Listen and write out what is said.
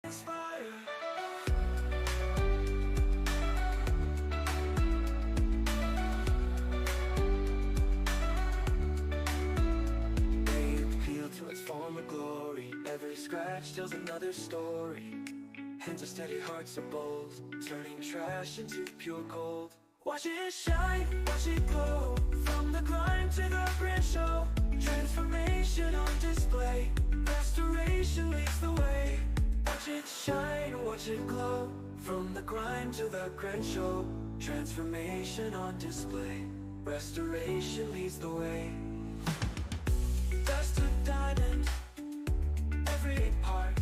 inspire. They appeal to its former glory. Every scratch tells another story. Hands are steady, hearts are bold, turning trash into pure gold. Watch it shine, watch it glow, from the grime to the brand show. Transformation on display, restoration leads the way. Watch it shine, watch it glow, from the grime to the grand show. Transformation on display, restoration leads the way. Dust to diamond, every part